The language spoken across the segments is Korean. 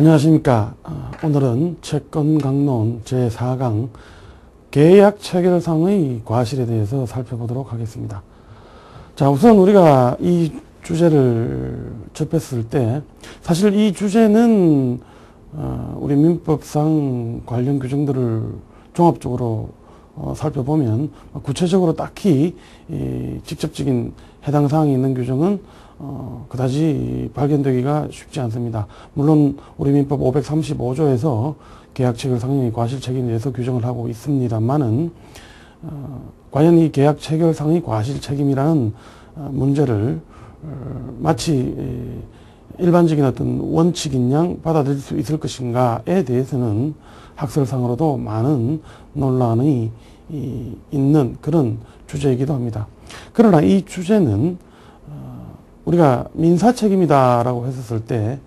안녕하십니까. 오늘은 채권강론 제4강 계약체결상의 과실에 대해서 살펴보도록 하겠습니다. 자, 우선 우리가 이 주제를 접했을 때 사실 이 주제는 우리 민법상 관련 규정들을 종합적으로 살펴보면 구체적으로 딱히 직접적인 해당 사항이 있는 규정은 그다지 발견되기가 쉽지 않습니다. 물론 우리 민법 535조에서 계약체결상의 과실책임에 대해서 규정을 하고 있습니다만은 과연 이 계약체결상의 과실책임이라는 문제를 마치 일반적인 어떤 원칙인 양 받아들일 수 있을 것인가에 대해서는 학설상으로도 많은 논란이 있는 그런 주제이기도 합니다. 그러나 이 주제는 우리가 민사책임이다라고 했었을 때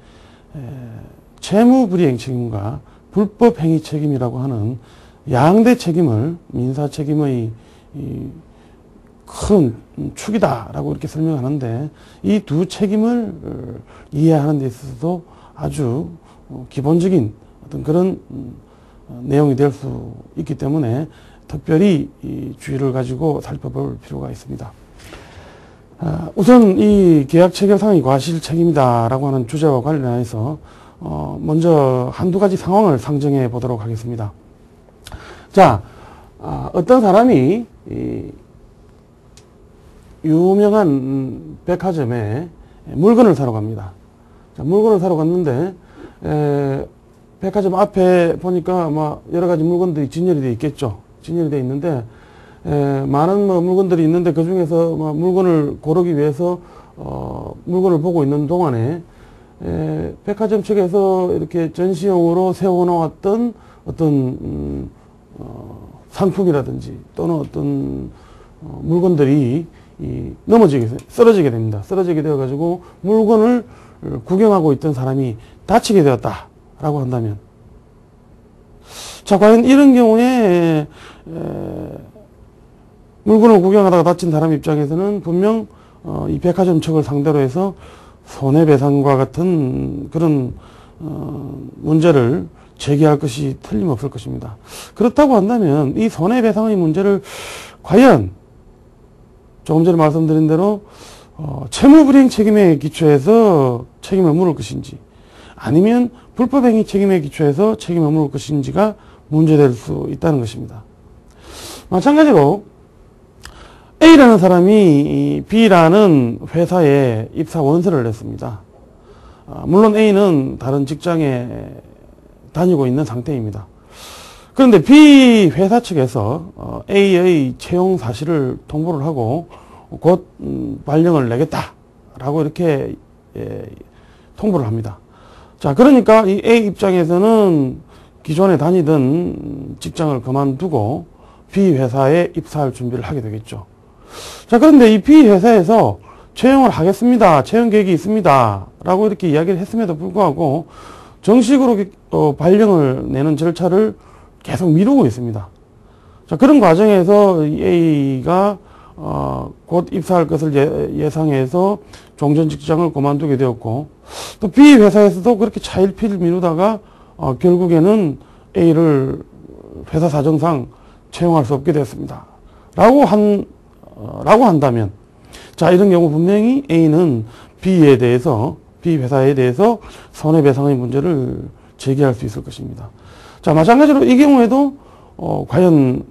채무불이행 책임과 불법행위 책임이라고 하는 양대 책임을 민사책임의 큰 축이다라고 이렇게 설명하는데, 이 두 책임을 이해하는 데 있어서도 아주 기본적인 어떤 그런 내용이 될 수 있기 때문에 특별히 이 주의를 가지고 살펴볼 필요가 있습니다. 우선 이 계약체결상의 과실책임이다라고 하는 주제와 관련해서 먼저 한두 가지 상황을 상정해 보도록 하겠습니다. 자, 어떤 사람이 유명한 백화점에 물건을 사러 갑니다. 자, 물건을 사러 갔는데 백화점 앞에 보니까 여러 가지 물건들이 진열이 되어 있겠죠. 진열이 되어 있는데 많은 물건들이 있는데 그 중에서 물건을 고르기 위해서 물건을 보고 있는 동안에 백화점 측에서 이렇게 전시용으로 세워놓았던 어떤 상품이라든지 또는 어떤 물건들이 쓰러지게 됩니다. 쓰러지게 되어가지고 물건을 구경하고 있던 사람이 다치게 되었다라고 한다면, 자, 과연 이런 경우에 물건을 구경하다가 다친 사람 입장에서는 분명 이 백화점 측을 상대로 해서 손해배상과 같은 그런 문제를 제기할 것이 틀림없을 것입니다. 그렇다고 한다면 이 손해배상의 문제를 과연 조금 전에 말씀드린 대로 채무불이행 책임에 기초해서 책임을 물을 것인지, 아니면 불법행위 책임에 기초해서 책임을 물을 것인지가 문제될 수 있다는 것입니다. 마찬가지로 A라는 사람이 B라는 회사에 입사 원서를 냈습니다. 물론 A는 다른 직장에 다니고 있는 상태입니다. 그런데 B 회사 측에서 A의 채용 사실을 통보를 하고 곧 발령을 내겠다라고 이렇게 통보를 합니다. 자, 그러니까 이 A 입장에서는 기존에 다니던 직장을 그만두고 B 회사에 입사할 준비를 하게 되겠죠. 자, 그런데 이 B 회사에서 채용을 하겠습니다, 채용 계획이 있습니다 라고 이렇게 이야기를 했음에도 불구하고 정식으로 발령을 내는 절차를 계속 미루고 있습니다. 자, 그런 과정에서 A가 곧 입사할 것을 예상해서 종전 직장을 그만두게 되었고, 또 B 회사에서도 그렇게 차일피일 미루다가 결국에는 A를 회사 사정상 채용할 수 없게 되었습니다 라고 한다면, 자, 이런 경우 분명히 A는 B 회사에 대해서 손해배상의 문제를 제기할 수 있을 것입니다. 자, 마찬가지로 이 경우에도 과연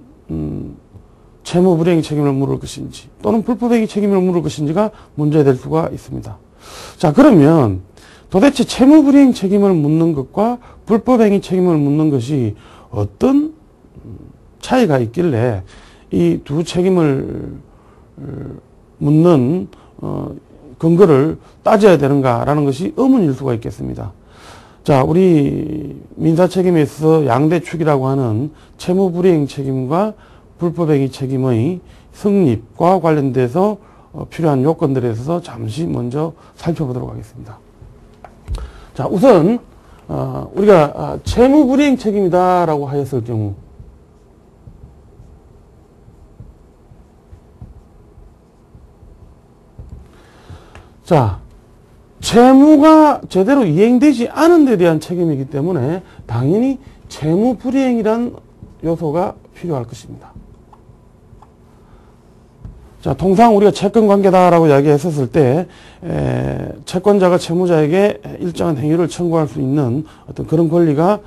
채무불이행 책임을 물을 것인지 또는 불법행위 책임을 물을 것인지가 문제될 수가 있습니다. 자, 그러면 도대체 채무불이행 책임을 묻는 것과 불법행위 책임을 묻는 것이 어떤 차이가 있길래 이 두 책임을 묻는 근거를 따져야 되는가라는 것이 의문일 수가 있겠습니다. 자, 우리 민사책임에 있어서 양대축이라고 하는 채무불이행 책임과 불법행위 책임의 성립과 관련돼서 필요한 요건들에 있어서 잠시 먼저 살펴보도록 하겠습니다. 자, 우선 우리가 채무불이행 책임이다라고 하였을 경우, 자, 채무가 제대로 이행되지 않은 데 대한 책임이기 때문에 당연히 채무 불이행이란 요소가 필요할 것입니다. 자, 통상 우리가 채권 관계다라고 이야기했었을 때 채권자가 채무자에게 일정한 행위를 청구할 수 있는 어떤 그런 권리가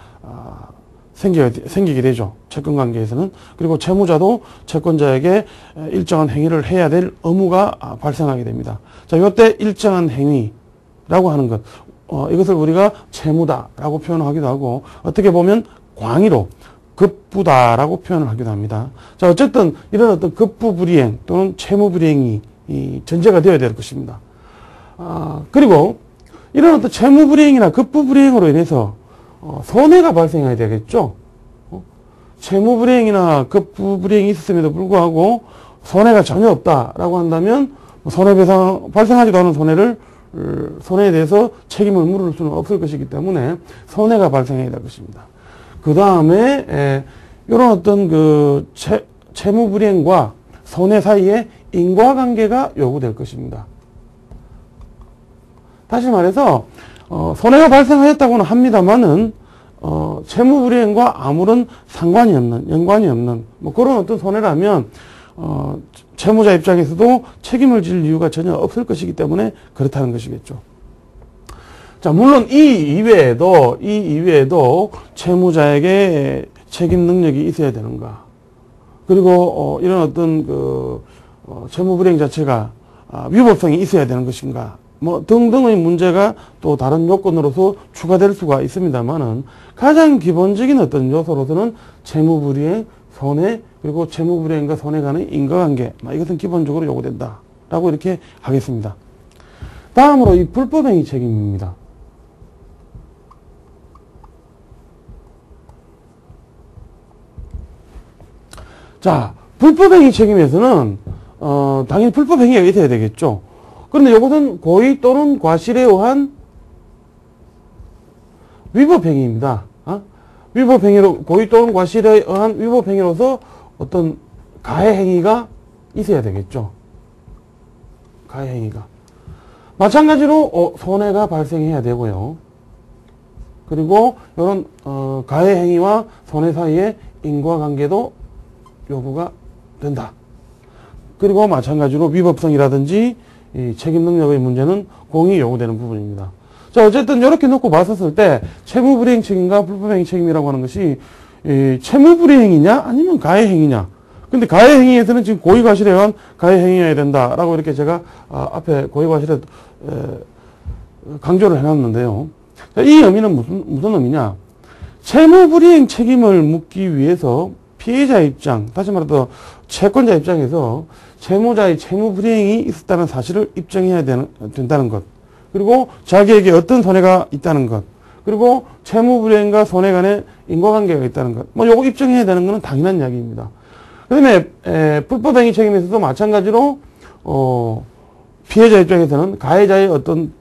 생기게 되죠. 채권 관계에서는. 그리고 채무자도 채권자에게 일정한 행위를 해야 될 의무가 발생하게 됩니다. 자, 이때 일정한 행위라고 하는 것, 이것을 우리가 채무다라고 표현하기도 하고, 어떻게 보면 광의로 급부다라고 표현을 하기도 합니다. 자, 어쨌든 이런 어떤 급부불이행 또는 채무불이행이 전제가 되어야 될 것입니다. 그리고 이런 어떤 채무불이행이나 급부불이행으로 인해서 손해가 발생해야 되겠죠. 채무불이행이나 급부불이행이 있었음에도 불구하고 손해가 전혀 없다라고 한다면 손해배상 발생하지도 않은 손해에 대해서 책임을 물을 수는 없을 것이기 때문에 손해가 발생해야 될 것입니다. 그 다음에 이런 어떤 그 채무불이행과 손해 사이에 인과관계가 요구될 것입니다. 다시 말해서 손해가 발생하였다고는 합니다만은 채무불이행과 아무런 상관이 없는, 연관이 없는 뭐 그런 어떤 손해라면 채무자 입장에서도 책임을 질 이유가 전혀 없을 것이기 때문에 그렇다는 것이겠죠. 자, 물론 이 이외에도 채무자에게 책임 능력이 있어야 되는가. 그리고 이런 어떤 그 채무불이행 자체가 위법성이 있어야 되는 것인가. 뭐 등등의 문제가 또 다른 요건으로서 추가될 수가 있습니다만은 가장 기본적인 어떤 요소로서는 채무불이행, 손해, 그리고 채무불이행과 손해 간의 인과관계, 이것은 기본적으로 요구된다라고 이렇게 하겠습니다. 다음으로 이 불법행위 책임입니다. 자, 불법행위 책임에서는 당연히 불법행위가 있어야 되겠죠. 그런데 이것은 고의 또는 과실에 의한 위법행위입니다. 위법행위로, 고의 또는 과실에 의한 위법행위로서 어떤 가해행위가 있어야 되겠죠. 가해행위가. 마찬가지로 손해가 발생해야 되고요. 그리고 이런 가해행위와 손해 사이에 인과관계도 요구가 된다. 그리고 마찬가지로 위법성이라든지 이 책임 능력의 문제는 공이 요구되는 부분입니다. 자, 어쨌든 이렇게 놓고 봤었을 때 채무불이행 책임과 불법행위 책임이라고 하는 것이 채무불이행이냐 아니면 가해행위냐. 근데 가해행위에서는 지금 고의과실에 의한 가해행위여야 된다라고 이렇게 제가 앞에 고의과실에 강조를 해놨는데요. 자, 이 의미는 무슨 의미냐. 채무불이행 책임을 묻기 위해서 피해자 입장, 다시 말해서 채권자 입장에서 채무자의 채무불이행이 있었다는 사실을 입증해야 된다는 것. 그리고 자기에게 어떤 손해가 있다는 것. 그리고 채무불이행과 손해 간의 인과관계가 있다는 것. 요거 입증해야 되는 것은 당연한 이야기입니다. 그 다음에 불법행위 책임에서도 마찬가지로 피해자 입장에서는 가해자의 어떤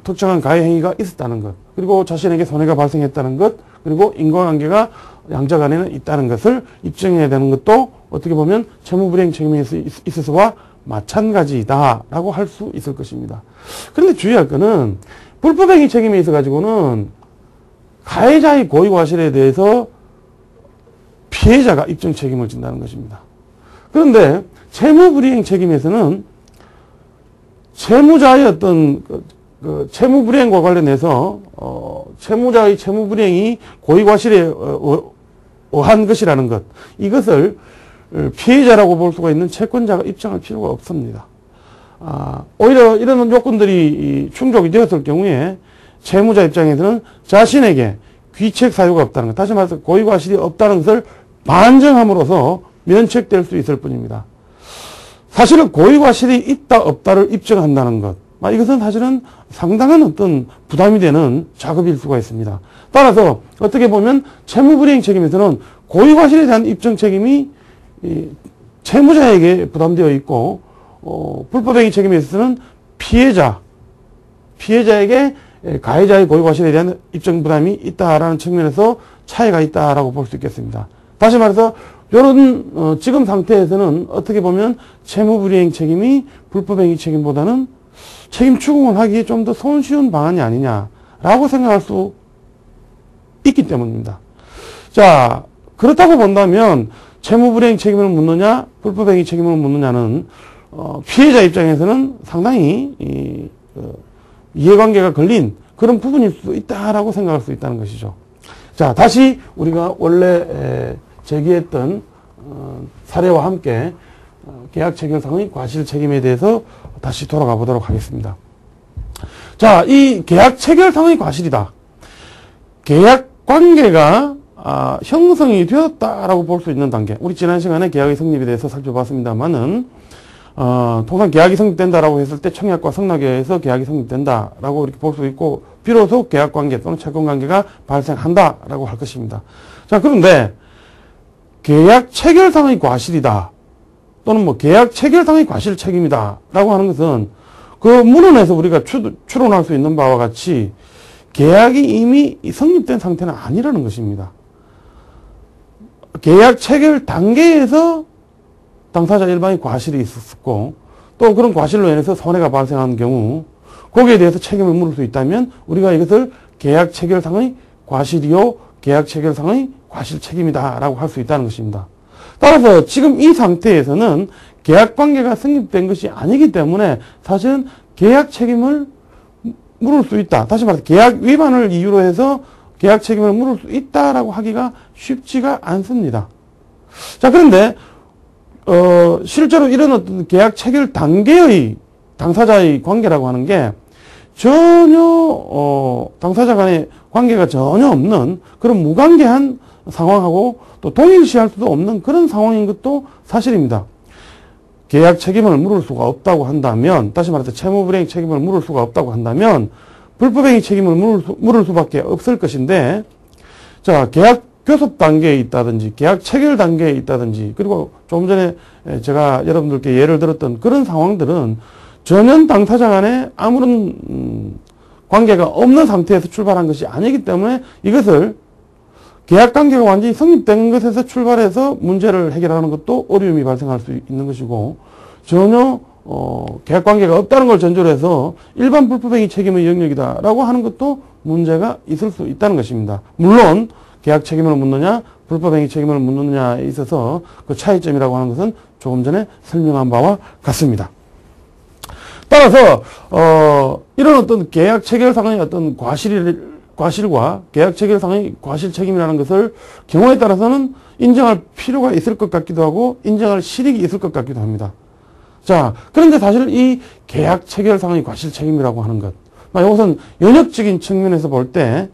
특정한 가해행위가 있었다는 것. 그리고 자신에게 손해가 발생했다는 것. 그리고 인과관계가 양자 간에는 있다는 것을 입증해야 되는 것도 어떻게 보면 채무불이행 책임에 있어서와 마찬가지다라고 할 수 있을 것입니다. 그런데 주의할 것은 불법행위 책임에 있어 가지고는 가해자의 고의과실에 대해서 피해자가 입증 책임을 진다는 것입니다. 그런데 채무불이행 책임에서는 채무자의 어떤 그 채무불이행과 관련해서 채무자의 채무불이행이 고의과실에 의한 것이라는 것, 이것을 피해자라고 볼 수가 있는 채권자가 입증할 필요가 없습니다. 오히려 이런 요건들이 충족이 되었을 경우에 채무자 입장에서는 자신에게 귀책 사유가 없다는 것, 다시 말해서 고의과실이 없다는 것을 반증함으로써 면책될 수 있을 뿐입니다. 사실은 고의과실이 있다 없다를 입증한다는 것, 이것은 사실은 상당한 어떤 부담이 되는 작업일 수가 있습니다. 따라서 어떻게 보면 채무불이행 책임에서는 고의과실에 대한 입증 책임이 채무자에게 부담되어 있고 불법행위 책임에 있어서는 피해자에게 가해자의 고의과실에 대한 입증 부담이 있다라는 측면에서 차이가 있다라고 볼 수 있겠습니다. 다시 말해서 이런 지금 상태에서는 어떻게 보면 채무불이행 책임이 불법행위 책임보다는 책임 추궁을 하기에 좀 더 손쉬운 방안이 아니냐라고 생각할 수 있기 때문입니다. 자, 그렇다고 본다면 채무불이행 책임을 묻느냐, 불법행위 책임을 묻느냐는 피해자 입장에서는 상당히 이해관계가 걸린 그런 부분일 수도 있다라고 생각할 수 있다는 것이죠. 자, 다시 우리가 원래 제기했던 사례와 함께 계약 체결상의 과실 책임에 대해서 다시 돌아가 보도록 하겠습니다. 자, 이 계약 체결상의 과실이다. 계약 관계가 형성이 되었다라고 볼 수 있는 단계. 우리 지난 시간에 계약의 성립에 대해서 살펴봤습니다만은 통상 계약이 성립된다라고 했을 때 청약과 성락에 의해서 계약이 성립된다라고 이렇게 볼 수 있고, 비로소 계약 관계 또는 채권 관계가 발생한다라고 할 것입니다. 자, 그런데 계약 체결상의 과실이다, 또는 뭐 계약 체결상의 과실 책임이다라고 하는 것은 그 문헌에서 우리가 추론할 수 있는 바와 같이 계약이 이미 성립된 상태는 아니라는 것입니다. 계약 체결 단계에서 당사자 일반의 과실이 있었고, 또 그런 과실로 인해서 손해가 발생한 경우 거기에 대해서 책임을 물을 수 있다면 우리가 이것을 계약 체결상의 과실이요, 계약 체결상의 과실 책임이다라고 할 수 있다는 것입니다. 따라서 지금 이 상태에서는 계약 관계가 성립된 것이 아니기 때문에 사실은 계약 책임을 물을 수 있다. 다시 말해서 계약 위반을 이유로 해서 계약 책임을 물을 수 있다라고 하기가 쉽지가 않습니다. 자, 그런데 실제로 이런 어떤 계약 체결 단계의 당사자의 관계라고 하는 게 전혀 당사자 간의 관계가 전혀 없는 그런 무관계한 상황하고 또 동일시할 수도 없는 그런 상황인 것도 사실입니다. 계약 책임을 물을 수가 없다고 한다면, 다시 말해서 채무불이행 책임을 물을 수가 없다고 한다면 불법행위 책임을 물을 수밖에 없을 것인데, 자, 계약 교섭 단계에 있다든지 계약 체결 단계에 있다든지, 그리고 조금 전에 제가 여러분들께 예를 들었던 그런 상황들은 전혀 당사자 간에 아무런 관계가 없는 상태에서 출발한 것이 아니기 때문에 이것을 계약 관계가 완전히 성립된 것에서 출발해서 문제를 해결하는 것도 어려움이 발생할 수 있는 것이고, 전혀 계약 관계가 없다는 걸 전제로 해서 일반 불법행위 책임의 영역이다라고 하는 것도 문제가 있을 수 있다는 것입니다. 물론 계약 책임을 묻느냐, 불법행위 책임을 묻느냐에 있어서 그 차이점이라고 하는 것은 조금 전에 설명한 바와 같습니다. 따라서 이런 어떤 계약 체결상의 어떤 과실과 계약 체결상의 과실 책임이라는 것을 경우에 따라서는 인정할 필요가 있을 것 같기도 하고 인정할 실익이 있을 것 같기도 합니다. 자, 그런데 사실 이 계약 체결상의 과실 책임이라고 하는 것, 이것은 연역적인 측면에서 볼 때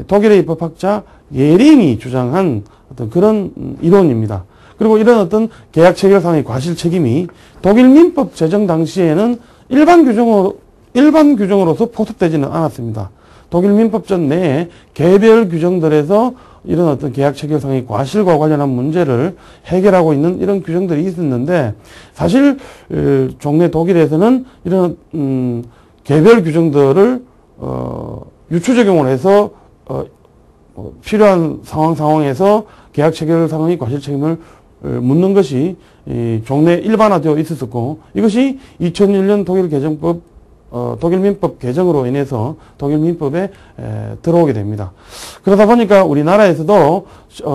독일의 법학자 예링이 주장한 어떤 그런 이론입니다. 그리고 이런 어떤 계약 체결상의 과실 책임이 독일 민법 제정 당시에는 일반 규정으로서 포섭되지는 않았습니다. 독일 민법전 내에 개별 규정들에서 이런 어떤 계약 체결상의 과실과 관련한 문제를 해결하고 있는 이런 규정들이 있었는데, 사실 종래 독일에서는 이런 개별 규정들을 유추 적용을 해서 필요한 상황에서 계약 체결상의 과실 책임을 묻는 것이 종래 일반화되어 있었고, 이것이 2001년 독일 민법 개정으로 인해서 독일 민법에 들어오게 됩니다. 그러다 보니까 우리나라에서도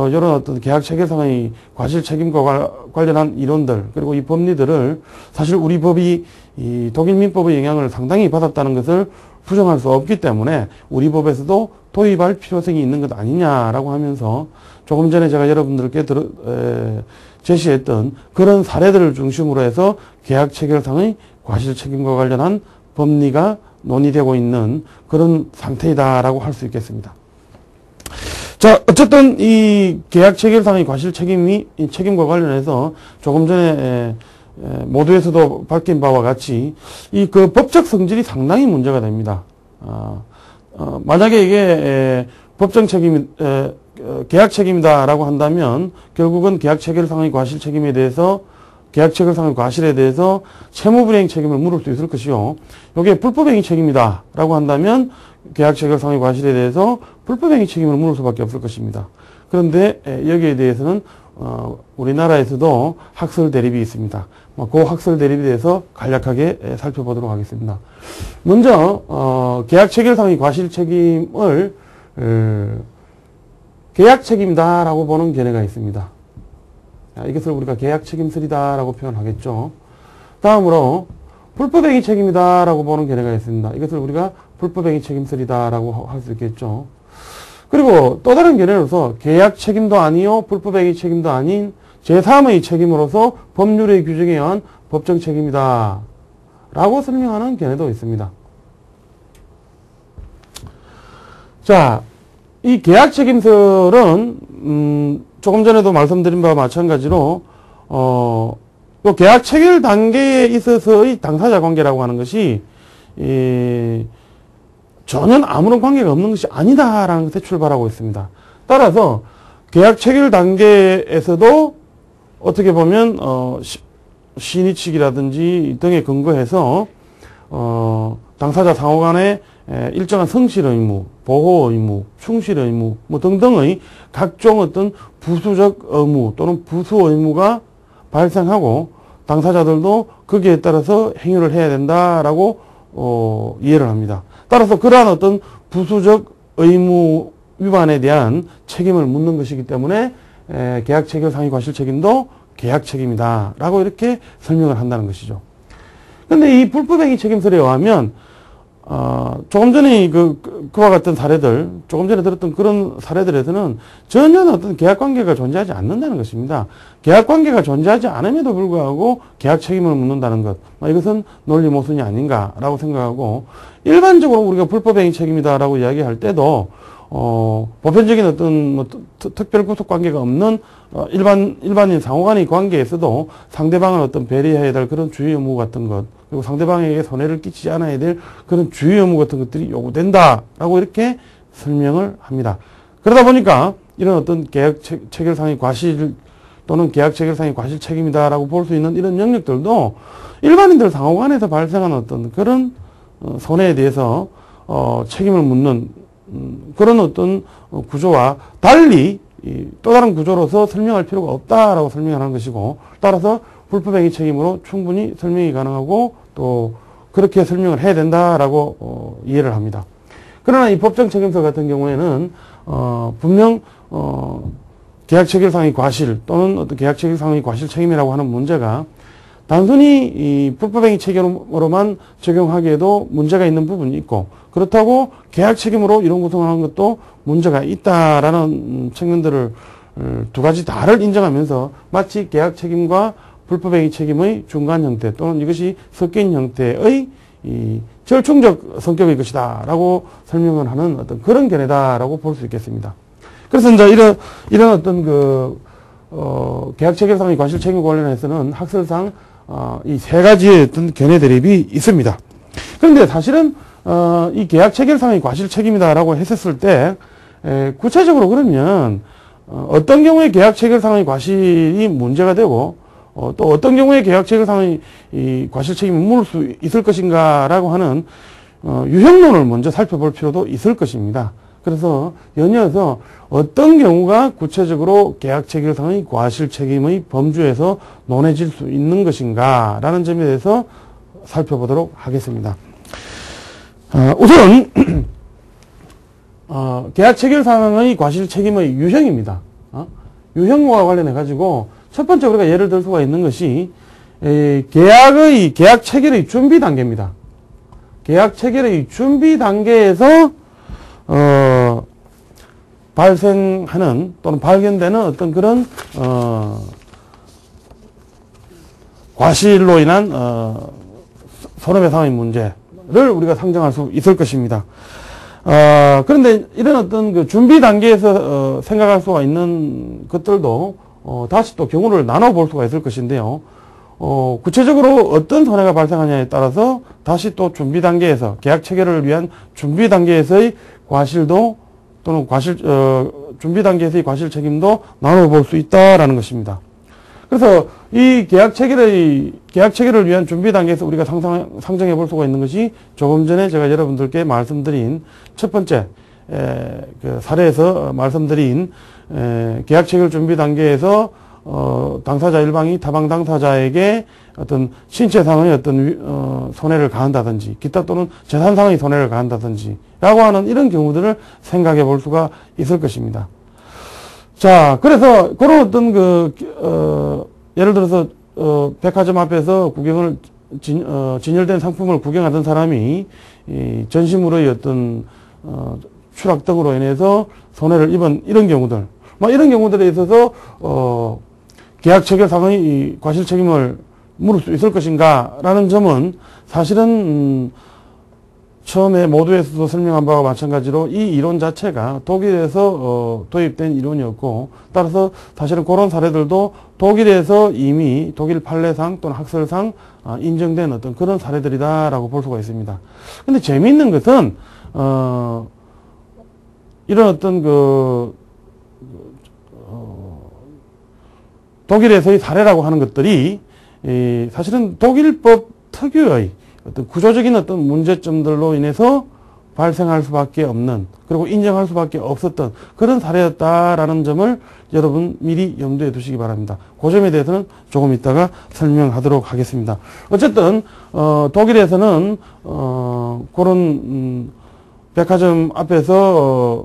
이런 어떤 계약 체결상의 과실 책임과 관련한 이론들, 그리고 이 법리들을 사실 우리 법이 이 독일 민법의 영향을 상당히 받았다는 것을 부정할 수 없기 때문에 우리 법에서도 도입할 필요성이 있는 것 아니냐라고 하면서 조금 전에 제가 여러분들께 제시했던 그런 사례들을 중심으로 해서 계약 체결상의 과실 책임과 관련한 법리가 논의되고 있는 그런 상태이다라고 할 수 있겠습니다. 자, 어쨌든 이 계약 체결상의 과실 책임과 관련해서 조금 전에 모두에서도 밝힌 바와 같이 이 그 법적 성질이 상당히 문제가 됩니다. 만약에 이게 법정 책임, 계약 책임이다라고 한다면 결국은 계약 체결상의 과실 책임에 대해서, 계약 체결상의 과실에 대해서 채무불이행 책임을 물을 수 있을 것이요, 여기에 불법행위 책임이다라고 한다면 계약 체결상의 과실에 대해서 불법행위 책임을 물을 수밖에 없을 것입니다. 그런데 여기에 대해서는 우리나라에서도 학설 대립이 있습니다. 그 학설 대립에 대해서 간략하게 살펴보도록 하겠습니다. 먼저 계약 체결상의 과실 책임을 계약 책임이다라고 보는 견해가 있습니다. 이것을 우리가 계약 책임설이다라고 표현하겠죠. 다음으로 불법행위 책임이다라고 보는 견해가 있습니다. 이것을 우리가 불법행위 책임설이다라고 할 수 있겠죠. 그리고 또 다른 견해로서 계약 책임도 아니요 불법행위 책임도 아닌 제3의 책임으로서 법률의 규정에 의한 법정 책임이다 라고 설명하는 견해도 있습니다. 자, 이 계약 책임설은 조금 전에도 말씀드린 바와 마찬가지로 또 계약 체결 단계에 있어서의 당사자 관계라고 하는 것이 전혀 아무런 관계가 없는 것이 아니다라는 것에 출발하고 있습니다. 따라서 계약 체결 단계에서도 어떻게 보면 신의 측이라든지 등에 근거해서 당사자 상호 간에 일정한 성실 의무, 보호 의무, 충실 의무 뭐 등등의 각종 어떤 부수적 의무 또는 부수 의무가 발생하고 당사자들도 거기에 따라서 행위를 해야 된다라고 이해를 합니다. 따라서 그러한 어떤 부수적 의무 위반에 대한 책임을 묻는 것이기 때문에 계약 체결 상의 과실 책임도 계약 책임이다 라고 이렇게 설명을 한다는 것이죠. 근데 이 불법행위 책임설에 의하면 조금 전에 그와 같은 사례들, 조금 전에 들었던 그런 사례들에서는 전혀 어떤 계약관계가 존재하지 않는다는 것입니다. 계약관계가 존재하지 않음에도 불구하고 계약 책임을 묻는다는 것, 이것은 논리 모순이 아닌가라고 생각하고, 일반적으로 우리가 불법행위 책임이다라고 이야기할 때도 보편적인 어떤 특별 구속 관계가 없는 일반인 상호간의 관계에서도 상대방을 어떤 배려해야 될 그런 주의 의무 같은 것, 그리고 상대방에게 손해를 끼치지 않아야 될 그런 주의 의무 같은 것들이 요구된다라고 이렇게 설명을 합니다. 그러다 보니까 이런 어떤 계약 체결상의 과실 또는 계약 체결상의 과실 책임이다라고 볼 수 있는 이런 영역들도 일반인들 상호간에서 발생한 어떤 그런 손해에 대해서 책임을 묻는 그런 어떤 구조와 달리 또 다른 구조로서 설명할 필요가 없다라고 설명하는 것이고, 따라서 불법행위 책임으로 충분히 설명이 가능하고 또 그렇게 설명을 해야 된다라고 이해를 합니다. 그러나 이 법정 책임설 같은 경우에는 분명 계약 체결상의 과실 또는 어떤 계약 체결상의 과실 책임이라고 하는 문제가 단순히 이 불법행위 책임으로만 적용하기에도 문제가 있는 부분이 있고, 그렇다고 계약 책임으로 이런 구성하는 것도 문제가 있다라는 측면들을 두 가지 다를 인정하면서 마치 계약 책임과 불법행위 책임의 중간 형태 또는 이것이 섞인 형태의 이 절충적 성격의 것이다라고 설명을 하는 어떤 그런 견해다라고 볼 수 있겠습니다. 그래서 이제 이런 어떤 계약 체결상의 과실 책임 관련해서는 학설상 이 세 가지의 어떤 견해 대립이 있습니다. 그런데 사실은 이 계약 체결상의 과실 책임이다라고 했었을 때 구체적으로 그러면 어떤 경우에 계약 체결상의 과실이 문제가 되고 또 어떤 경우에 계약 체결상의 이 과실 책임을 물을 수 있을 것인가라고 하는 유형론을 먼저 살펴볼 필요도 있을 것입니다. 그래서 연이어서 어떤 경우가 구체적으로 계약 체결상의 과실 책임의 범주에서 논해질 수 있는 것인가라는 점에 대해서 살펴보도록 하겠습니다. 우선 계약 체결상의 과실 책임의 유형입니다. 유형과 관련해 가지고 첫 번째 우리가 예를 들 수가 있는 것이 계약 체결의 준비 단계입니다. 계약 체결의 준비 단계에서 발생하는 또는 발견되는 어떤 그런 과실로 인한 손해배상의 문제를 우리가 상정할 수 있을 것입니다. 그런데 이런 어떤 그 준비 단계에서 생각할 수가 있는 것들도 다시 또 경우를 나눠볼 수가 있을 것인데요. 구체적으로 어떤 손해가 발생하냐에 따라서 다시 또 준비 단계에서 계약 체결을 위한 준비 단계에서의 과실도 또는 준비 단계에서의 과실 책임도 나눠볼 수 있다라는 것입니다. 그래서 이 계약 체결을 위한 준비 단계에서 우리가 상정해 볼 수가 있는 것이 조금 전에 제가 여러분들께 말씀드린 첫 번째 그 사례에서 말씀드린 계약 체결 준비 단계에서 당사자 일방이 타방 당사자에게 어떤 신체상의 어떤 손해를 가한다든지 기타 또는 재산상의 손해를 가한다든지 라고 하는 이런 경우들을 생각해 볼 수가 있을 것입니다. 자, 그래서 그런 어떤 예를 들어서 백화점 앞에서 구경을 진열된 상품을 구경하던 사람이 이 전시물의 어떤 추락 등으로 인해서 손해를 입은 이런 경우들, 이런 경우들에 있어서 계약 체결상의 이 과실 책임을 물을 수 있을 것인가라는 점은 사실은 처음에 모두에서도 설명한 바와 마찬가지로 이 이론 자체가 독일에서 도입된 이론이었고, 따라서 사실은 그런 사례들도 독일에서 이미 독일 판례상 또는 학설상 인정된 어떤 그런 사례들이다라고 볼 수가 있습니다. 근데 재미있는 것은 이런 어떤 독일에서의 사례라고 하는 것들이 사실은 독일법 특유의 어떤 구조적인 어떤 문제점들로 인해서 발생할 수밖에 없는, 그리고 인정할 수밖에 없었던 그런 사례였다라는 점을 여러분 미리 염두에 두시기 바랍니다. 그 점에 대해서는 조금 이따가 설명하도록 하겠습니다. 어쨌든 독일에서는 그런 백화점 앞에서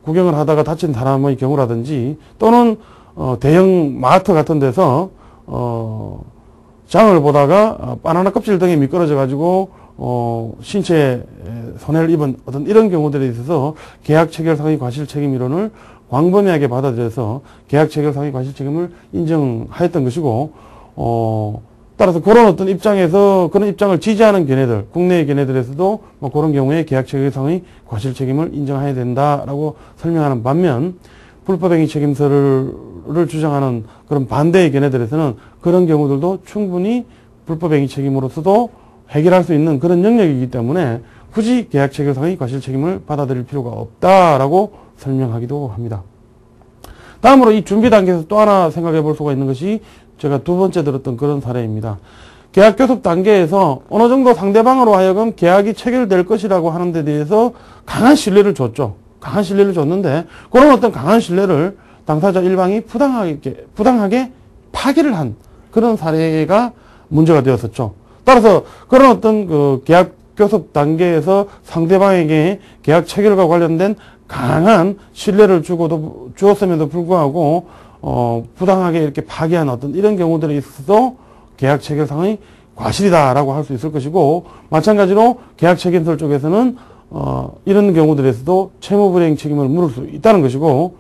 구경을 하다가 다친 사람의 경우라든지 또는 대형 마트 같은 데서 장을 보다가 바나나 껍질 등이 미끄러져 가지고 신체에 손해를 입은 어떤 이런 경우들에 있어서 계약 체결상의 과실 책임 이론을 광범위하게 받아들여서 계약 체결상의 과실 책임을 인정하였던 것이고, 따라서 그런 어떤 입장에서 그런 입장을 지지하는 견해들, 국내의 견해들에서도 그런 경우에 계약 체결상의 과실 책임을 인정해야 된다라고 설명하는 반면, 불법행위 책임서를 주장하는 그런 반대의 견해들에서는 그런 경우들도 충분히 불법행위 책임으로서도 해결할 수 있는 그런 영역이기 때문에 굳이 계약 체결상의 과실 책임을 받아들일 필요가 없다라고 설명하기도 합니다. 다음으로 이 준비 단계에서 또 하나 생각해 볼 수가 있는 것이 제가 두 번째 들었던 그런 사례입니다. 계약 교섭 단계에서 어느 정도 상대방으로 하여금 계약이 체결될 것이라고 하는 데 대해서 강한 신뢰를 줬죠. 강한 신뢰를 줬는데 그런 어떤 강한 신뢰를 당사자 일방이 부당하게 파기를 한 그런 사례가 문제가 되었었죠. 따라서 그런 어떤 계약 교섭 단계에서 상대방에게 계약 체결과 관련된 강한 신뢰를 주었음에도 불구하고 부당하게 이렇게 파기한 어떤 이런 경우들에 있어서 계약 체결상의 과실이다라고 할 수 있을 것이고, 마찬가지로 계약 책임설 쪽에서는 이런 경우들에서도 채무불이행 책임을 물을 수 있다는 것이고,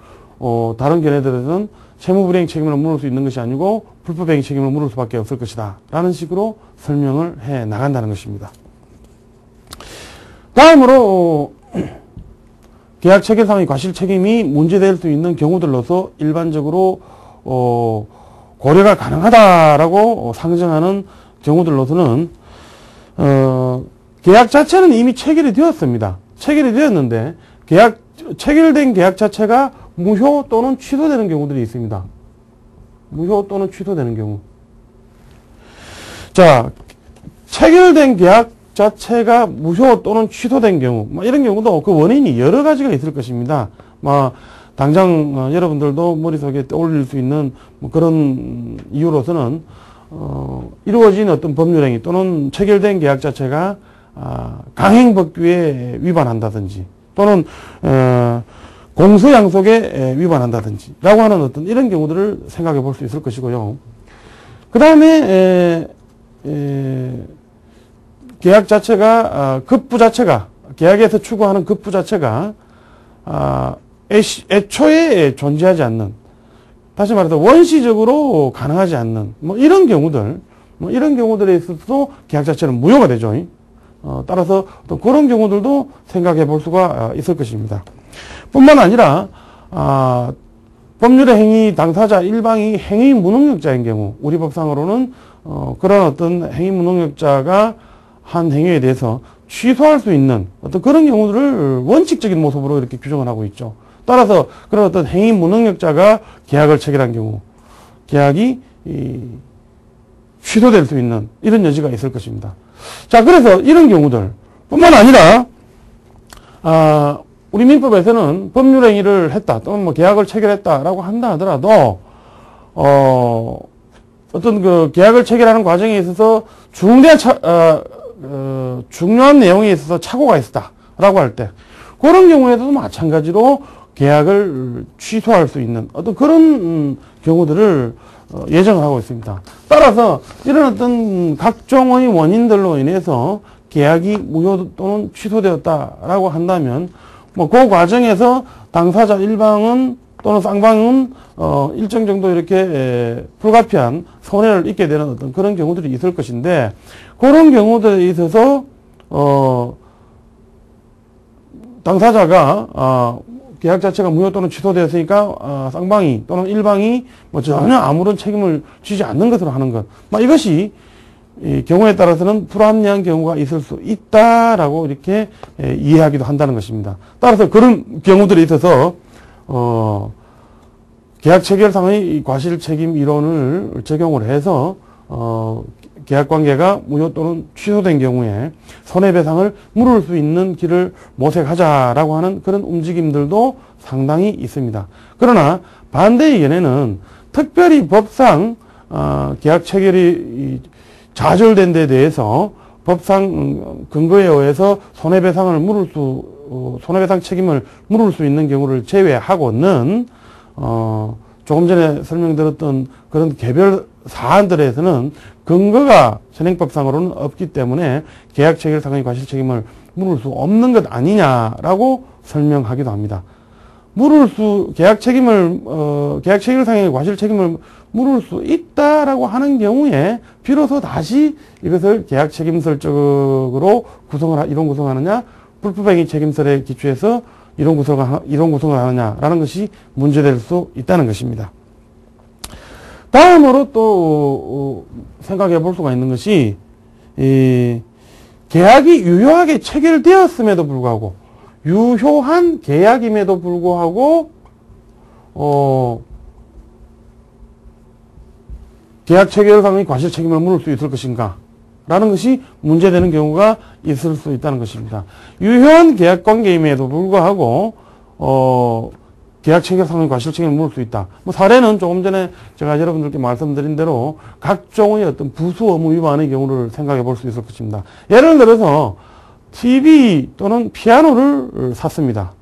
다른 견해들에서는 채무불이행 책임을 물을 수 있는 것이 아니고 불법행위 책임을 물을 수밖에 없을 것이다 라는 식으로 설명을 해 나간다는 것입니다. 다음으로 계약 체결상의 과실 책임이 문제될 수 있는 경우들로서 일반적으로 고려가 가능하다라고 상정하는 경우들로서는 계약 자체는 이미 체결이 되었습니다. 체결이 되었는데 체결된 계약 자체가 무효 또는 취소되는 경우들이 있습니다. 무효 또는 취소되는 경우. 자, 체결된 계약 자체가 무효 또는 취소된 경우, 이런 경우도 그 원인이 여러 가지가 있을 것입니다. 당장 여러분들도 머릿속에 떠올릴 수 있는 그런 이유로서는 이루어진 어떤 법률행위 또는 체결된 계약 자체가 강행법규에 위반한다든지 또는 공소양속에 위반한다든지 라고 하는 어떤 이런 경우들을 생각해 볼 수 있을 것이고요. 그 다음에 계약 자체가 계약에서 추구하는 급부 자체가 애초에 존재하지 않는, 다시 말해서 원시적으로 가능하지 않는 이런 경우들에 있어서도 계약 자체는 무효가 되죠. 따라서 또 그런 경우들도 생각해 볼 수가 있을 것입니다. 뿐만 아니라 법률의 행위 당사자 일방이 행위 무능력자인 경우, 우리 법상으로는 그런 어떤 행위 무능력자가 한 행위에 대해서 취소할 수 있는 어떤 그런 경우들을 원칙적인 모습으로 이렇게 규정을 하고 있죠. 따라서 그런 어떤 행위 무능력자가 계약을 체결한 경우 계약이 취소될 수 있는 이런 여지가 있을 것입니다. 자, 그래서 이런 경우들 뿐만 아니라 우리 민법에서는 법률행위를 했다 또는 계약을 체결했다라고 한다 하더라도 어떤 그 계약을 체결하는 과정에 있어서 중대한 중요한 내용에 있어서 착오가 있었다라고 할 때, 그런 경우에도 마찬가지로 계약을 취소할 수 있는 어떤 그런 경우들을 예정하고 있습니다. 따라서 이런 어떤 각종의 원인들로 인해서 계약이 무효 또는 취소되었다라고 한다면, 뭐 그 과정에서 당사자 일방은 또는 쌍방은 일정 정도 이렇게 불가피한 손해를 입게 되는 어떤 그런 경우들이 있을 것인데, 그런 경우들에 있어서 당사자가 계약 자체가 무효 또는 취소되었으니까 쌍방이 또는 일방이 뭐 전혀 아무런 책임을 지지 않는 것으로 하는 것, 이것이 이 경우에 따라서는 불합리한 경우가 있을 수 있다라고 이렇게 이해하기도 한다는 것입니다. 따라서 그런 경우들에 있어서 계약 체결상의 과실 책임 이론을 적용을 해서 계약 관계가 무효 또는 취소된 경우에 손해배상을 물을 수 있는 길을 모색하자라고 하는 그런 움직임들도 상당히 있습니다. 그러나 반대의 견해는 특별히 법상 계약 체결이 좌절된 데 대해서 법상 근거에 의해서 손해배상 책임을 물을 수 있는 경우를 제외하고는 조금 전에 설명드렸던 그런 개별 사안들에서는 근거가 현행법상으로는 없기 때문에 계약 체결상의 과실 책임을 물을 수 없는 것 아니냐라고 설명하기도 합니다. 계약 체결상의 과실 책임을 물을 수 있다라고 하는 경우에 비로소 다시 이것을 계약 책임설적으로 이론 구성하느냐, 불법행위 책임설에 기초해서 이론 구성을 하느냐라는 것이 문제될 수 있다는 것입니다. 다음으로 또 생각해 볼 수가 있는 것이, 계약이 유효하게 체결되었음에도 불구하고, 유효한 계약임에도 불구하고 계약 체결상의 과실 책임을 물을 수 있을 것인가 라는 것이 문제되는 경우가 있을 수 있다는 것입니다. 유효한 계약 관계임에도 불구하고 계약 체결상의 과실 책임을 물을 수 있다. 사례는 조금 전에 제가 여러분들께 말씀드린 대로 각종의 어떤 부수 의무 위반의 경우를 생각해 볼 수 있을 것입니다. 예를 들어서 TV 또는 피아노를 샀습니다.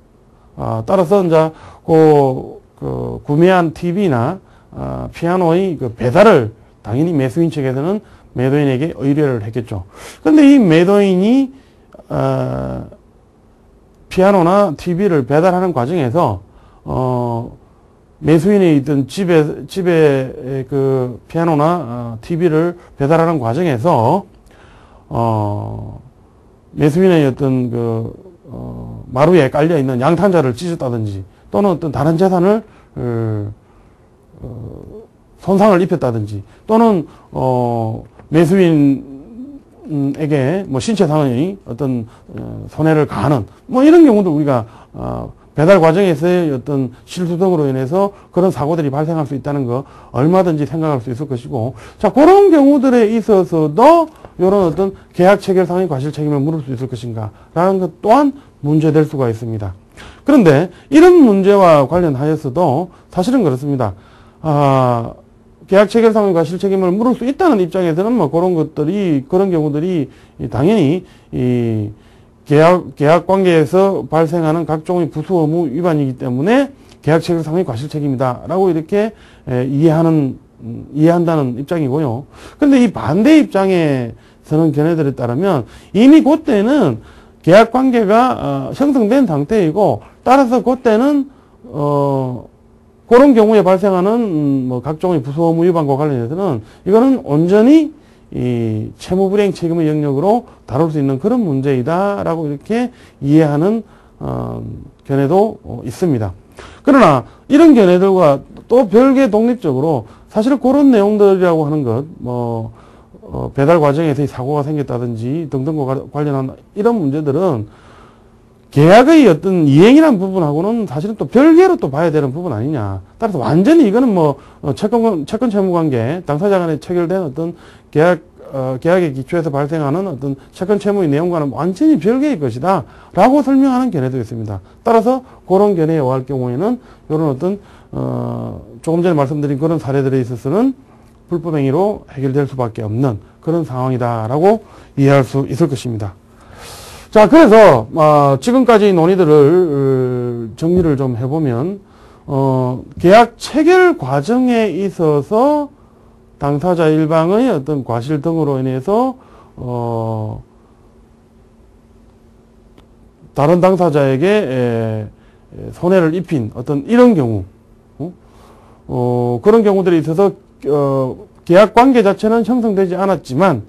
따라서 이제 구매한 TV나 피아노의 그 배달을 당연히 매수인 측에서는 매도인에게 의뢰를 했겠죠. 그런데 이 매도인이 피아노나 TV를 배달하는 과정에서 매수인이 있던 집에 그 피아노나 TV를 배달하는 과정에서 매수인의 어떤 마루에 깔려 있는 양탄자를 찢었다든지 또는 어떤 다른 재산을 손상을 입혔다든지 또는 매수인에게 신체상의 어떤 손해를 가하는 이런 경우도 우리가 배달 과정에서의 어떤 실수 등으로 인해서 그런 사고들이 발생할 수 있다는 거 얼마든지 생각할 수 있을 것이고, 자, 그런 경우들에 있어서도 이런 어떤 계약 체결상의 과실 책임을 물을 수 있을 것인가 라는 것 또한 문제될 수가 있습니다. 그런데 이런 문제와 관련하여서도 사실은 그렇습니다. 계약 체결상의 과실 책임을 물을 수 있다는 입장에서는 그런 경우들이 당연히 계약 관계에서 발생하는 각종의 부수 의무 위반이기 때문에 계약 체결상의 과실 책임이다라고 이렇게 이해한다는 입장이고요. 그런데 이 반대 입장에서는 견해들에 따르면 이미 그때는 계약 관계가 형성된 상태이고, 따라서 그때는 그런 경우에 발생하는 각종의 부수 의무 위반과 관련해서는 이거는 온전히 이 채무불이행 책임의 영역으로 다룰 수 있는 그런 문제이다라고 이렇게 이해하는 견해도 있습니다. 그러나 이런 견해들과 또 별개 독립적으로 사실 그런 내용들이라고 하는 것, 배달 과정에서 사고가 생겼다든지 등등과 관련한 이런 문제들은 계약의 어떤 이행이라는 부분하고는 사실은 또 별개로 또 봐야 되는 부분 아니냐. 따라서 완전히 이거는 채권 채무 관계, 당사자 간에 체결된 어떤 계약의 기초에서 발생하는 어떤 채권 채무의 내용과는 완전히 별개의 것이다 라고 설명하는 견해도 있습니다. 따라서 그런 견해에 의할 경우에는 이런 어떤 조금 전에 말씀드린 그런 사례들에 있어서는 불법행위로 해결될 수밖에 없는 그런 상황이다라고 이해할 수 있을 것입니다. 자, 그래서 지금까지 논의들을 정리를 좀 해보면 계약 체결 과정에 있어서 당사자 일방의 어떤 과실 등으로 인해서 다른 당사자에게 손해를 입힌 어떤 이런 경우, 그런 경우들이 있어서 계약 관계 자체는 형성되지 않았지만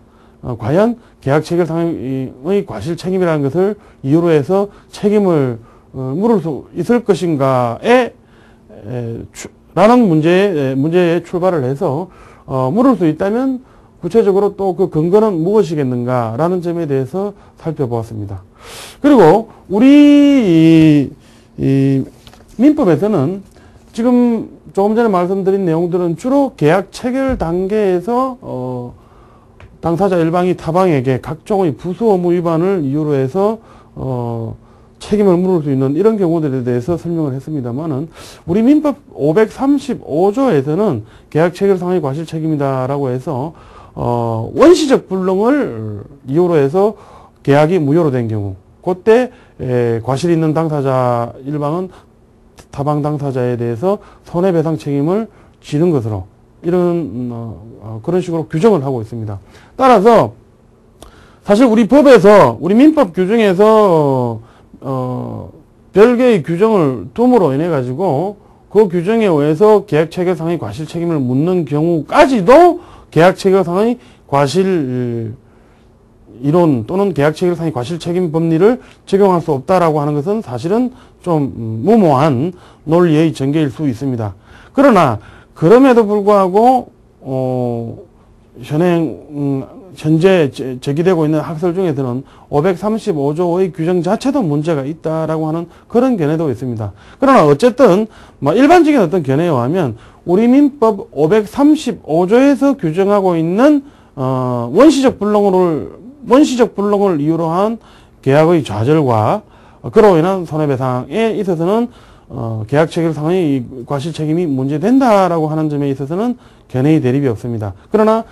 과연 계약 체결 상의 과실 책임이라는 것을 이유로 해서 책임을 물을 수 있을 것인가에 라는 문제에 출발을 해서 물을 수 있다면 구체적으로 또 그 근거는 무엇이겠는가라는 점에 대해서 살펴보았습니다. 그리고 우리 이 민법에서는 지금 조금 전에 말씀드린 내용들은 주로 계약 체결 단계에서 당사자 일방이 타방에게 각종의 부수 의무 위반을 이유로 해서 책임을 물을 수 있는 이런 경우들에 대해서 설명을 했습니다만은 우리 민법 535조에서는 계약 체결 상의 과실 책임이다라고 해서 원시적 불능을 이유로 해서 계약이 무효로 된 경우, 그때 과실이 있는 당사자 일방은 타방 당사자에 대해서 손해배상 책임을 지는 것으로 이런 그런 식으로 규정을 하고 있습니다. 따라서 사실 우리 법에서 우리 민법 규정에서 별개의 규정을 둠으로 인해 가지고 그 규정에 의해서 계약 체결상의 과실 책임을 묻는 경우까지도 계약 체결상의 과실 이론 또는 계약 체결상의 과실 책임 법리를 적용할 수 없다라고 하는 것은 사실은 좀 무모한 논리의 전개일 수 있습니다. 그러나 그럼에도 불구하고 현재 제기되고 있는 학설 중에서는 535조의 규정 자체도 문제가 있다라고 하는 그런 견해도 있습니다. 그러나 어쨌든 일반적인 어떤 견해에 의하면 우리 민법 535조에서 규정하고 있는 원시적 불능을 이유로 한 계약의 좌절과 그로 인한 손해배상에 있어서는 계약 체결상의 과실 책임이 문제된다라고 하는 점에 있어서는 견해의 대립이 없습니다. 그러나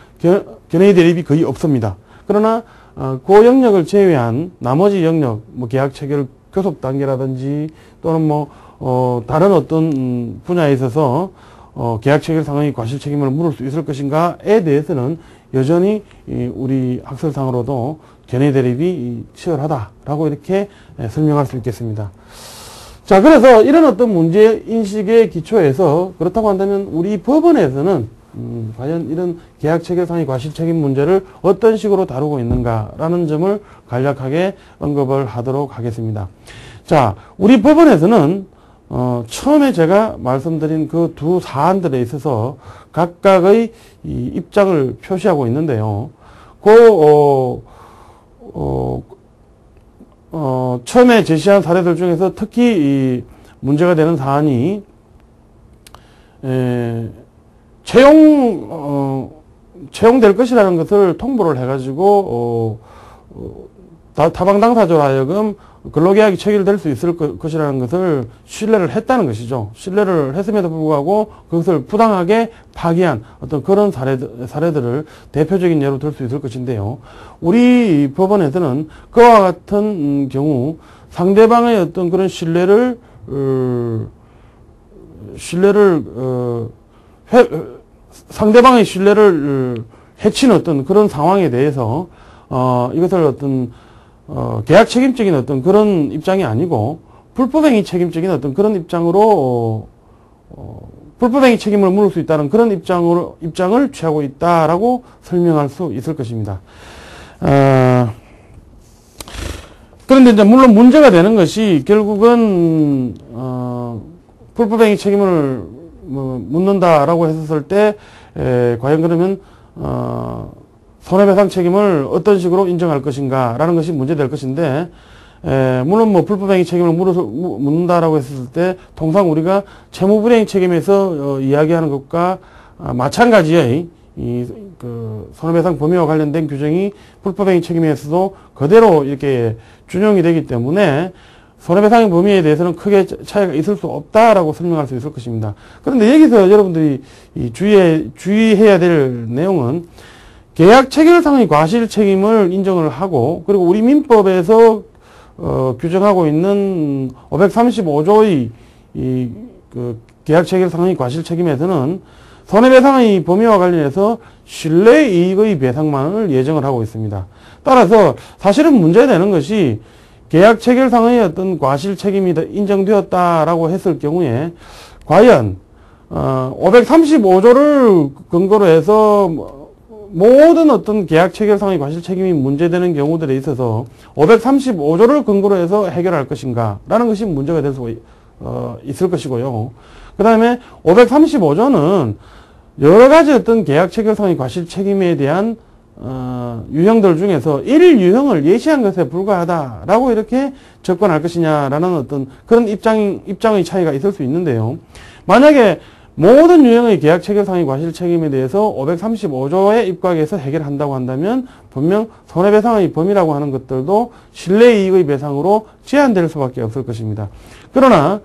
견해의 대립이 거의 없습니다. 그러나 그 영역을 제외한 나머지 영역, 계약 체결 교섭 단계라든지 또는 다른 어떤 분야에 있어서 계약 체결상의 과실 책임을 물을 수 있을 것인가에 대해서는 여전히 우리 학설상으로도 견해 대립이 치열하다라고 이렇게 설명할 수 있겠습니다. 자, 그래서 이런 어떤 문제 인식의 기초에서 그렇다고 한다면 우리 법원에서는 과연 이런 계약 체결상의 과실 책임 문제를 어떤 식으로 다루고 있는가라는 점을 간략하게 언급을 하도록 하겠습니다. 자, 우리 법원에서는 처음에 제가 말씀드린 그 두 사안들에 있어서 각각의 이 입장을 표시하고 있는데요. 처음에 제시한 사례들 중에서 특히 이 문제가 되는 사안이 채용될 것이라는 것을 통보를 해가지고 타방 당사자로 하여금 근로계약이 체결될 수 있을 것이라는 것을 신뢰를 했다는 것이죠. 신뢰를 했음에도 불구하고 그것을 부당하게 파기한 어떤 그런 사례들을 대표적인 예로 들 수 있을 것인데요. 우리 법원에서는 그와 같은 경우 상대방의 어떤 그런 상대방의 신뢰를 해치는 어떤 그런 상황에 대해서 이것을 어떤 계약 책임적인 어떤 그런 입장이 아니고 불법행위 책임적인 어떤 그런 입장으로 불법행위 책임을 물을 수 있다는 그런 입장을 취하고 있다라고 설명할 수 있을 것입니다. 그런데 이제 물론 문제가 되는 것이 결국은 불법행위 책임을 묻는다라고 했었을 때 과연 그러면 손해배상 책임을 어떤 식으로 인정할 것인가라는 것이 문제될 것인데, 물론 불법행위 책임을 묻는다라고 했을 때 통상 우리가 채무불이행 책임에서 이야기하는 것과 마찬가지의 그 손해배상 범위와 관련된 규정이 불법행위 책임에서도 그대로 이렇게 준용이 되기 때문에 손해배상의 범위에 대해서는 크게 차이가 있을 수 없다라고 설명할 수 있을 것입니다. 그런데 여기서 여러분들이 주의해야 될 내용은 계약 체결상의 과실 책임을 인정을 하고, 그리고 우리 민법에서 규정하고 있는 535조의 그 계약 체결상의 과실 책임에서는 손해배상의 범위와 관련해서 신뢰이익의 배상만을 예정을 하고 있습니다. 따라서 사실은 문제되는 것이 계약 체결상의 어떤 과실 책임이 인정되었다라고 했을 경우에 과연 535조를 근거로 해서 모든 어떤 계약 체결상의 과실 책임이 문제되는 경우들에 있어서 535조를 근거로 해서 해결할 것인가 라는 것이 문제가 될 수 있을 것이고요. 그 다음에 535조는 여러 가지 어떤 계약 체결상의 과실 책임에 대한 유형들 중에서 1유형을 예시한 것에 불과하다라고 이렇게 접근할 것이냐라는 어떤 그런 입장의 차이가 있을 수 있는데요. 만약에 모든 유형의 계약 체결상의 과실 책임에 대해서 535조에 입각해서 해결한다고 한다면 분명 손해배상의 범위라고 하는 것들도 신뢰이익의 배상으로 제한될 수밖에 없을 것입니다. 그러나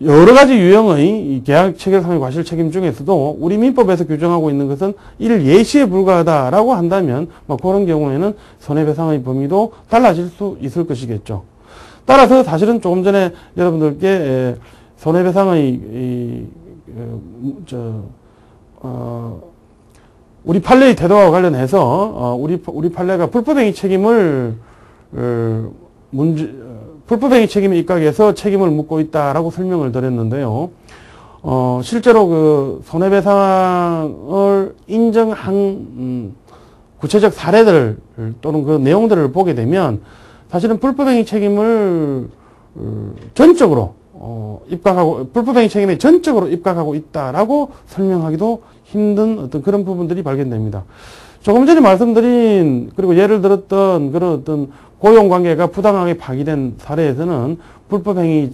여러 가지 유형의 계약 체결상의 과실 책임 중에서도 우리 민법에서 규정하고 있는 것은 이를 예시에 불과하다라고 한다면 그런 경우에는 손해배상의 범위도 달라질 수 있을 것이겠죠. 따라서 사실은 조금 전에 여러분들께 손해배상의 우리 판례의 태도와 관련해서 우리 판례가 불법행위 책임을 불법행위 책임에 입각해서 책임을 묻고 있다라고 설명을 드렸는데요. 실제로 그 손해배상을 인정한 구체적 사례들 또는 그 내용들을 보게 되면 사실은 불법행위 책임을 전적으로 입각하고 불법행위 책임에 전적으로 입각하고 있다라고 설명하기도 힘든 어떤 그런 부분들이 발견됩니다. 조금 전에 말씀드린 그리고 예를 들었던 그런 어떤 고용관계가 부당하게 파기된 사례에서는 불법행위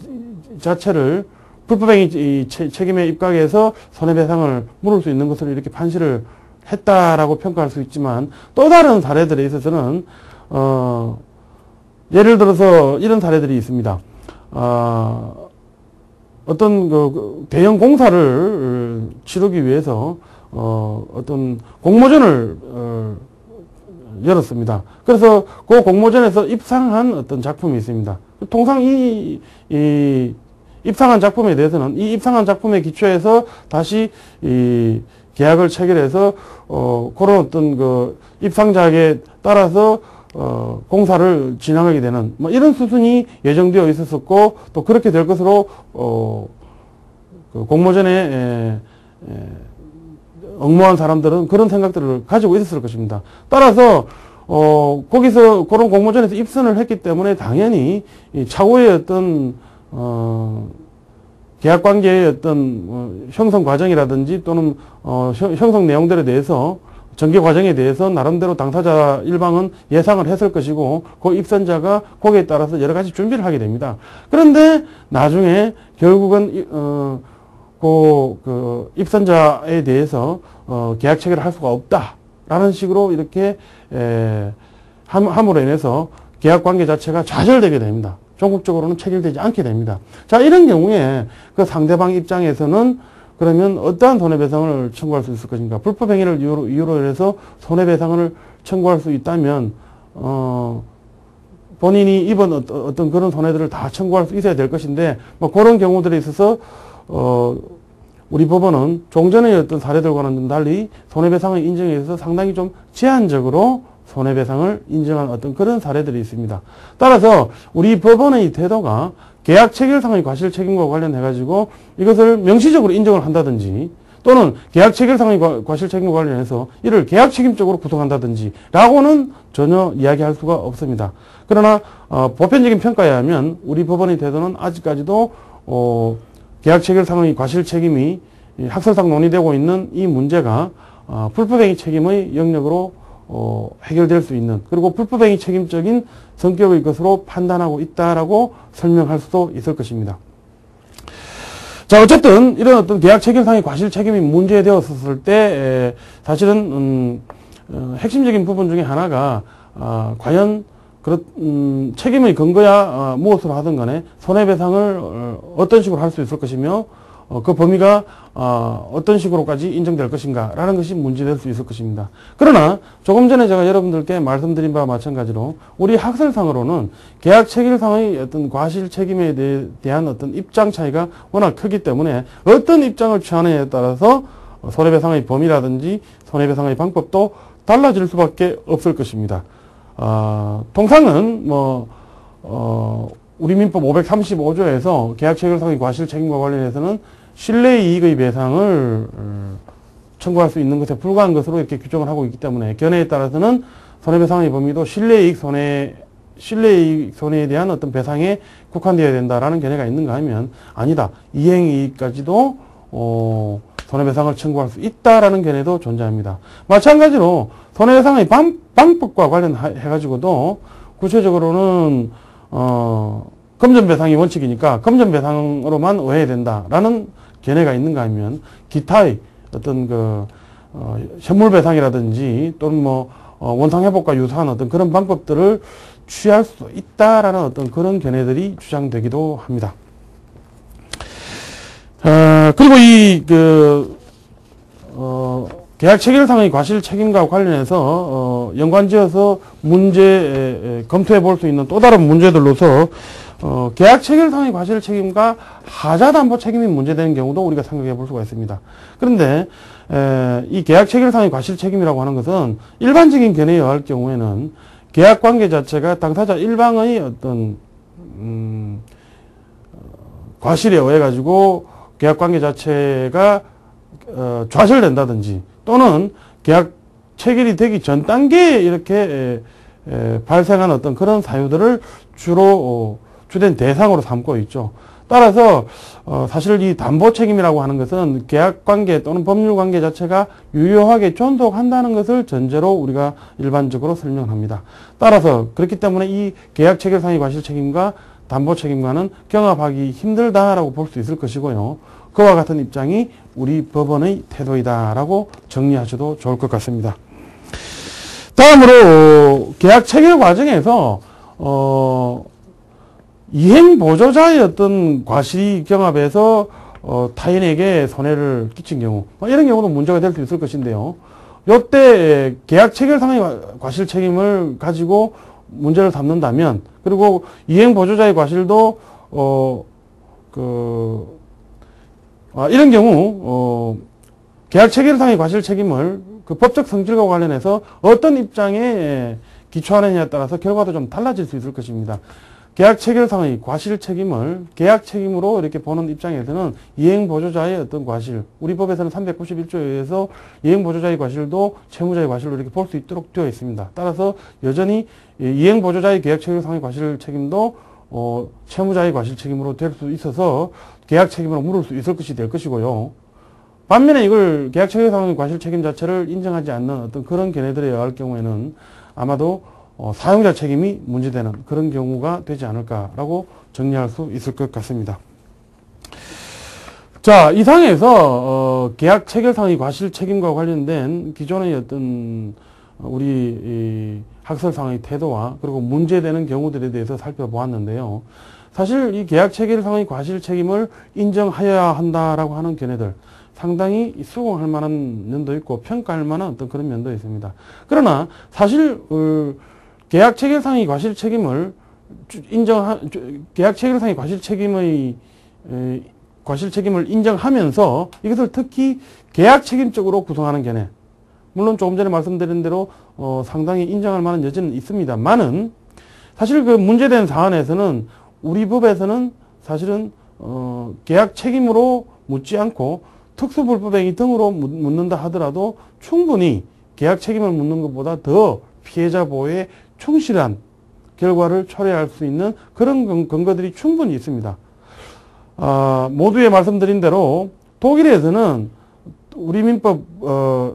자체를 불법행위 책임에 입각해서 손해배상을 물을 수 있는 것으로 이렇게 판시를 했다라고 평가할 수 있지만 또 다른 사례들에 있어서는 예를 들어서 이런 사례들이 있습니다. 어떤 그 대형 공사를 치르기 위해서 어떤 공모전을 열었습니다. 그래서 그 공모전에서 입상한 어떤 작품이 있습니다. 통상 이 입상한 작품에 대해서는 이 입상한 작품에 기초해서 다시 이 계약을 체결해서 그런 어떤 그 입상작에 따라서 공사를 진행하게 되는 이런 수순이 예정되어 있었고 또 그렇게 될 것으로 그 공모전에 응모한 사람들은 그런 생각들을 가지고 있었을 것입니다. 따라서 거기서 그런 공모전에서 입선을 했기 때문에 당연히 차후의 어떤 계약 관계의 어떤 형성 과정이라든지 또는 형성 내용들에 대해서 전개 과정에 대해서 나름대로 당사자 일방은 예상을 했을 것이고 그 입선자가 거기에 따라서 여러 가지 준비를 하게 됩니다. 그런데 나중에 결국은 그 입선자에 대해서 계약 체결을 할 수가 없다라는 식으로 이렇게 함으로 인해서 계약 관계 자체가 좌절되게 됩니다. 전국적으로는 체결되지 않게 됩니다. 자, 이런 경우에 그 상대방 입장에서는 그러면 어떠한 손해배상을 청구할 수 있을 것인가? 불법행위를 이유로 해서 손해배상을 청구할 수 있다면 본인이 입은 어떤 그런 손해들을 다 청구할 수 있어야 될 것인데 그런 경우들에 있어서 우리 법원은 종전의 어떤 사례들과는 달리 손해배상의 인정에 있어서 상당히 좀 제한적으로 손해배상을 인정한 어떤 그런 사례들이 있습니다. 따라서 우리 법원의 태도가 계약 체결상의 과실 책임과 관련해가지고 이것을 명시적으로 인정을 한다든지 또는 계약 체결상의 과실 책임과 관련해서 이를 계약 책임적으로 구성한다든지 라고는 전혀 이야기할 수가 없습니다. 그러나 보편적인 평가에 하면 우리 법원의 태도는 아직까지도 계약 체결상의 과실 책임이 학설상 논의되고 있는 이 문제가 불법행위 책임의 영역으로 해결될 수 있는 그리고 불법행위 책임적인 성격의 것으로 판단하고 있다라고 설명할 수도 있을 것입니다. 자, 어쨌든 이런 어떤 계약 체결상의 과실 책임이 문제되었을 때 사실은 핵심적인 부분 중에 하나가 과연 책임의 근거야 무엇으로 하든 간에 손해배상을 어떤 식으로 할 수 있을 것이며 그 범위가 어떤 식으로까지 인정될 것인가 라는 것이 문제될 수 있을 것입니다. 그러나 조금 전에 제가 여러분들께 말씀드린 바와 마찬가지로 우리 학설상으로는 계약체결상의 어떤 과실 책임에 대한 어떤 입장 차이가 워낙 크기 때문에 어떤 입장을 취하느냐에 따라서 손해배상의 범위라든지 손해배상의 방법도 달라질 수밖에 없을 것입니다. 통상은 우리 민법 535조에서 계약체결상의 과실 책임과 관련해서는 실내이익의 배상을 청구할 수 있는 것에 불과한 것으로 이렇게 규정을 하고 있기 때문에 견해에 따라서는 손해배상의 범위도 실내이익 손해에 대한 어떤 배상에 국한되어야 된다라는 견해가 있는가 하면 아니다. 이행이익까지도 손해배상을 청구할 수 있다라는 견해도 존재합니다. 마찬가지로 손해배상의 방법과 관련해가지고도 구체적으로는 금전배상이 원칙이니까 금전배상으로만 의해야 된다라는 견해가 있는가 하면 기타의 어떤 현물배상이라든지 또는 원상회복과 유사한 어떤 그런 방법들을 취할 수 있다라는 어떤 그런 견해들이 주장되기도 합니다. 그리고 계약체결상의 과실 책임과 관련해서 연관지어서 검토해 볼 수 있는 또 다른 문제들로서 계약체결상의 과실 책임과 하자담보 책임이 문제되는 경우도 우리가 생각해 볼 수가 있습니다. 그런데 이 계약체결상의 과실 책임이라고 하는 것은 일반적인 견해에 의할 경우에는 계약관계 자체가 당사자 일방의 어떤 과실에 의해 가지고 계약관계 자체가 좌절된다든지 또는 계약 체결이 되기 전 단계에 이렇게 발생한 어떤 그런 사유들을 주로 주된 대상으로 삼고 있죠. 따라서 사실 이 담보 책임이라고 하는 것은 계약관계 또는 법률관계 자체가 유효하게 존속한다는 것을 전제로 우리가 일반적으로 설명합니다. 따라서 그렇기 때문에 이 계약체결상의 과실책임과 담보책임과는 경합하기 힘들다라고 볼 수 있을 것이고요. 그와 같은 입장이 우리 법원의 태도이다라고 정리하셔도 좋을 것 같습니다. 다음으로 계약 체결 과정에서 이행 보조자의 어떤 과실이 경합해서 타인에게 손해를 끼친 경우 이런 경우도 문제가 될 수 있을 것인데요. 이때 계약 체결상의 과실 책임을 가지고 문제를 삼는다면 그리고 이행 보조자의 과실도 이런 경우 계약 체결상의 과실 책임을 그 법적 성질과 관련해서 어떤 입장에 기초하느냐에 따라서 결과도 좀 달라질 수 있을 것입니다. 계약 체결상의 과실 책임을 계약 책임으로 이렇게 보는 입장에서는 이행 보조자의 어떤 과실, 우리 법에서는 391조에 의해서 이행 보조자의 과실도 채무자의 과실로 이렇게 볼 수 있도록 되어 있습니다. 따라서 여전히 이행 보조자의 계약 체결상의 과실 책임도 채무자의 과실 책임으로 될 수 있어서 계약 책임으로 물을 수 있을 것이 될 것이고요. 반면에 이걸 계약 체결상의 과실 책임 자체를 인정하지 않는 어떤 그런 견해들에 의할 경우에는 아마도 사용자 책임이 문제되는 그런 경우가 되지 않을까라고 정리할 수 있을 것 같습니다. 자, 이상에서 계약 체결상의 과실 책임과 관련된 기존의 어떤 우리 학설상의 태도와 그리고 문제되는 경우들에 대해서 살펴보았는데요. 사실 이 계약 체결상의 과실 책임을 인정하여야 한다라고 하는 견해들 상당히 수긍할 만한 면도 있고 평가할 만한 어떤 그런 면도 있습니다. 그러나 사실 계약 체결상의 과실 책임을 계약 체결상의 과실 책임을 인정하면서 이것을 특히 계약 책임적으로 구성하는 견해. 물론 조금 전에 말씀드린 대로 상당히 인정할 만한 여지는 있습니다만은 사실 그 문제된 사안에서는 우리 법에서는 사실은 계약 책임으로 묻지 않고 특수불법행위 등으로 묻는다 하더라도 충분히 계약 책임을 묻는 것보다 더 피해자 보호에 충실한 결과를 초래할 수 있는 그런 근거들이 충분히 있습니다. 모두에 말씀드린 대로 독일에서는 우리 민법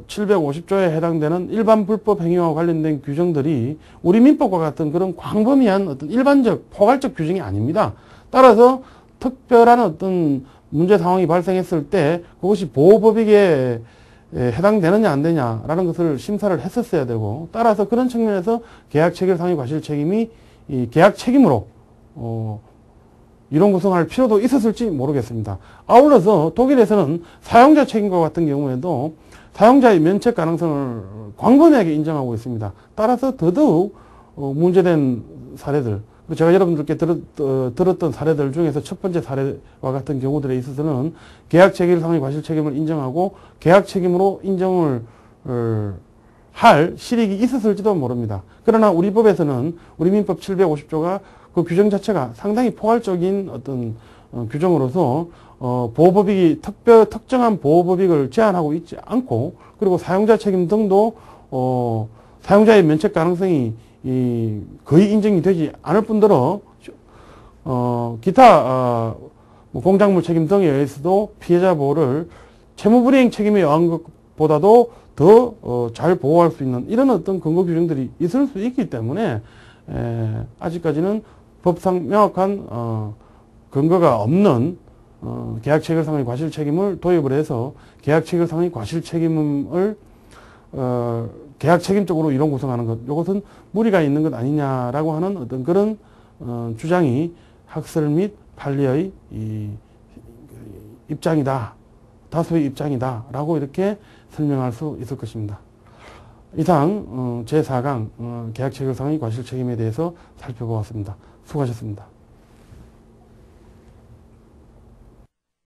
750조에 해당되는 일반 불법 행위와 관련된 규정들이 우리 민법과 같은 그런 광범위한 어떤 일반적 포괄적 규정이 아닙니다. 따라서 특별한 어떤 문제 상황이 발생했을 때 그것이 보호법익에 해당되느냐 안 되냐라는 것을 심사를 했었어야 되고, 따라서 그런 측면에서 계약 체결 상의 과실 책임이 이 계약 책임으로 이론 구성할 필요도 있었을지 모르겠습니다. 아울러서 독일에서는 사용자 책임과 같은 경우에도 사용자의 면책 가능성을 광범위하게 인정하고 있습니다. 따라서 더더욱 문제된 사례들, 제가 여러분들께 들었던 사례들 중에서 첫 번째 사례와 같은 경우들에 있어서는 계약 체결 상의 과실 책임을 인정하고 계약 책임으로 인정을 할 실익이 있었을지도 모릅니다. 그러나 우리 법에서는 우리 민법 750조가 그 규정 자체가 상당히 포괄적인 어떤 규정으로서 보호법익이 특정한 보호법익을 제한하고 있지 않고, 그리고 사용자 책임 등도 사용자의 면책 가능성이 거의 인정이 되지 않을 뿐더러 기타 뭐 공작물 책임 등에 의해서도 피해자 보호를 채무불이행 책임에 의한 것보다도 더 잘 보호할 수 있는 이런 어떤 근거 규정들이 있을 수 있기 때문에 아직까지는 법상 명확한 근거가 없는 계약 체결 상의 과실 책임을 도입을 해서 계약 체결 상의 과실 책임을 계약 책임적으로 이론 구성하는 것, 이것은 무리가 있는 것 아니냐라고 하는 어떤 그런 주장이 학설 및 판례의 입장이다, 다수의 입장이다라고 이렇게 설명할 수 있을 것입니다. 이상 제4강 계약 체결 상의 과실 책임에 대해서 살펴보았습니다. 수고하셨습니다.